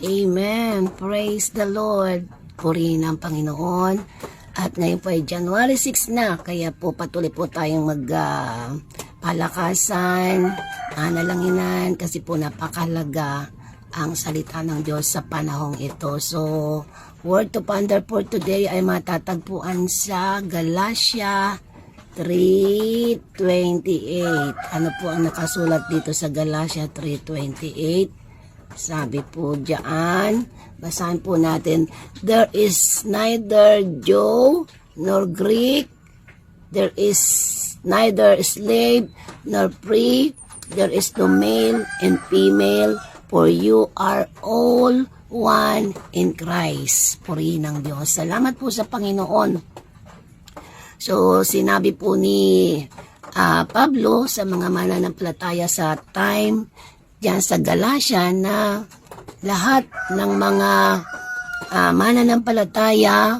Amen. Praise the Lord. Purihin ang Panginoon. At ngayon po ay January 6 na. Kaya po patuloy po tayong palakasan, analanginan. Kasi po napakalaga ang salita ng Diyos sa panahong ito. So, word to ponder for today ay matatagpuan sa Galatia 3:28. Ano po ang nakasulat dito sa Galatia 3:28? Sabi po diyan, basahin po natin, there is neither Jew nor Greek, there is neither slave nor free, there is no male and female, for you are all one in Christ. Purihin ng Diyos. Salamat po sa Panginoon. So, sinabi po ni Pablo sa mga mananampalataya sa time diyan sa Galatia na lahat ng mga mananampalataya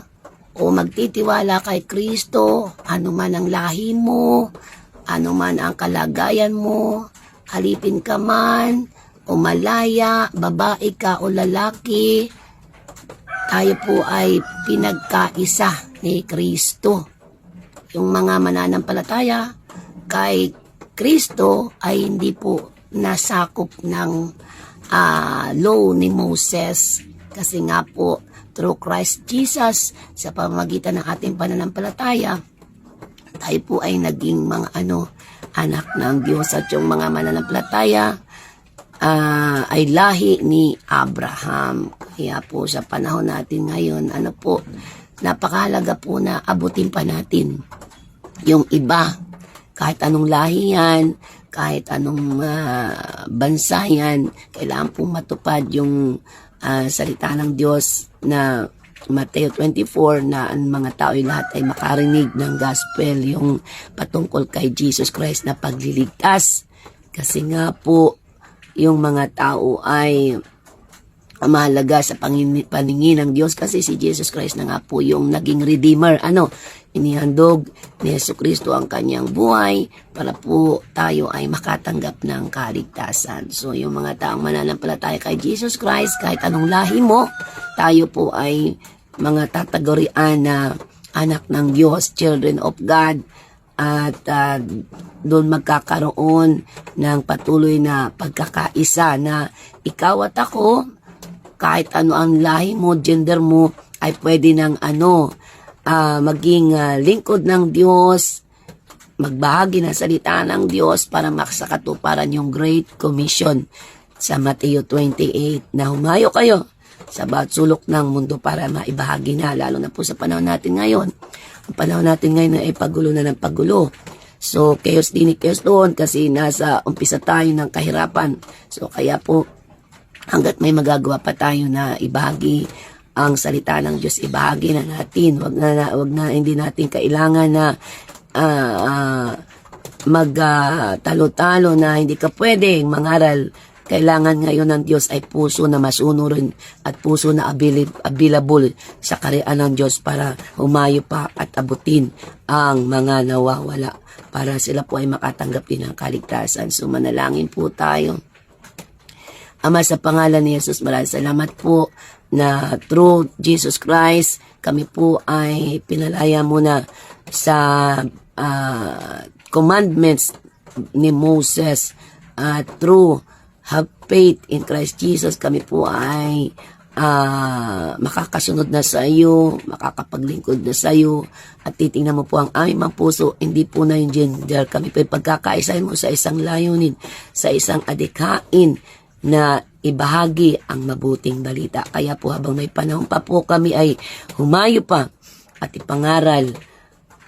o magtitiwala kay Kristo, anuman ang lahi mo, anuman ang kalagayan mo, alipin ka man o malaya, babae ka o lalaki, tayo po ay pinagkaisa ni Kristo. Yung mga mananampalataya kay Kristo ay hindi po nasakop ng law ni Moses. Kasi nga po, through Christ Jesus, sa pamamagitan ng ating pananampalataya, tayo po ay naging mga anak ng Diyos. At yung mga mananampalataya ay lahi ni Abraham. Kaya po sa panahon natin ngayon, napakahalaga po na abutin pa natin yung iba. Kahit anong lahi yan, kahit anong bansa yan, kailangan pong matupad yung salita ng Diyos na Mateo 24 na ang mga tao ay lahat ay makarinig ng gospel, yung patungkol kay Jesus Christ na pagliligtas. Kasi nga po, yung mga tao ay mahalaga sa paningin ng Diyos kasi si Jesus Christ na nga po yung naging Redeemer. Inihandog ni Jesucristo ang kanyang buhay para po tayo ay makatanggap ng kaligtasan. So yung mga taong mananampalataya kay Jesus Christ, kahit anong lahi mo, tayo po ay mga tatagurian na anak ng Diyos, children of God, at doon magkakaroon ng patuloy na pagkakaisa na ikaw at ako, kahit ano ang lahi mo, gender mo, ay pwede ng maging lingkod ng Diyos, magbahagi ng salita ng Diyos para makasakatuparan yung Great Commission sa Mateo 28 na humayo kayo sa bawat sulok ng mundo para maibahagi na, lalo na po sa panahon natin ngayon. Ang panahon natin ngayon ay pagulo na ng pagulo. So, chaos din chaos doon kasi nasa umpisa tayo ng kahirapan. So, kaya po, hanggat may magagawa pa tayo na ibahagi ang salita ng Diyos, ibahagi na natin. Wag na hindi natin kailangan na magtalo-talo na hindi ka pwedeng mangaral. Kailangan ngayon ng Diyos ay puso na masunurin at puso na available sa kaharian ng Diyos para humayo pa at abutin ang mga nawawala para sila po ay makatanggap din ng kaligtasan. So manalangin po tayo. Ama, sa pangalan ni Jesus, maraming salamat po na through Jesus Christ, kami po ay pinalaya mo na sa commandments ni Moses. Through have faith in Christ Jesus, kami po ay makakasunod na sa iyo, makakapaglingkod na sa iyo, at titingnan mo po ang aming mga puso, hindi po na yung gender. Kami po pagkakaisahin mo sa isang layunin, sa isang adikain na ibahagi ang mabuting balita. Kaya po habang may panahon pa po, kami ay humayo pa at ipangaral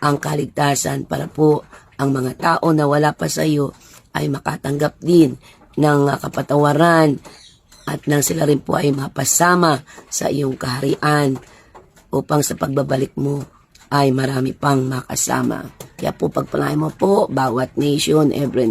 ang kaligtasan para po ang mga tao na wala pa sa iyo ay makatanggap din ng kapatawaran at nang sila rin po ay mapasama sa iyong kaharian upang sa pagbabalik mo ay marami pang makasama. Kaya po pagpalain mo po bawat nation, every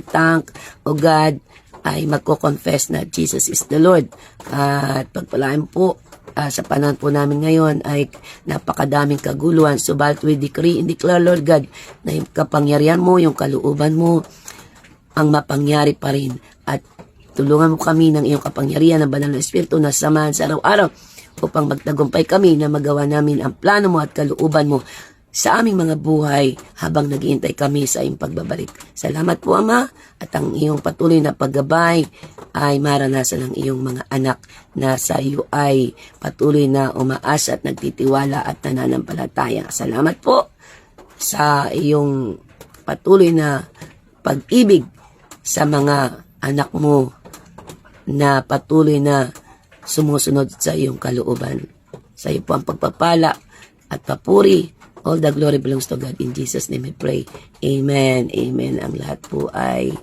tongue, O God, ay magko-confess na Jesus is the Lord. At pagpalain po sa panahon po namin ngayon ay napakadaming kaguluhan. Subalit we decree and declare, Lord God, na yung kapangyarihan mo, yung kalooban mo, ang mapangyari pa rin. At tulungan mo kami ng iyong kapangyarihan ng banal na Espiritu na samahan sa araw-araw upang magtagumpay kami na magawa namin ang plano mo at kalooban mo sa aming mga buhay habang naghihintay kami sa iyong pagbabalik. Salamat po, Ama, at ang iyong patuloy na paggabay ay maranasan ng iyong mga anak na sa iyo ay patuloy na umaasa at nagtitiwala at nananampalataya. Salamat po sa iyong patuloy na pag-ibig sa mga anak mo na patuloy na sumusunod sa iyong kalooban. Sa iyo po ang pagpapala at papuri. All the glory belongs to God. In Jesus' name I pray. Amen. Amen. Ang lahat po ay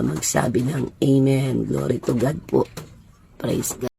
magsabi ng Amen. Glory to God po. Praise God.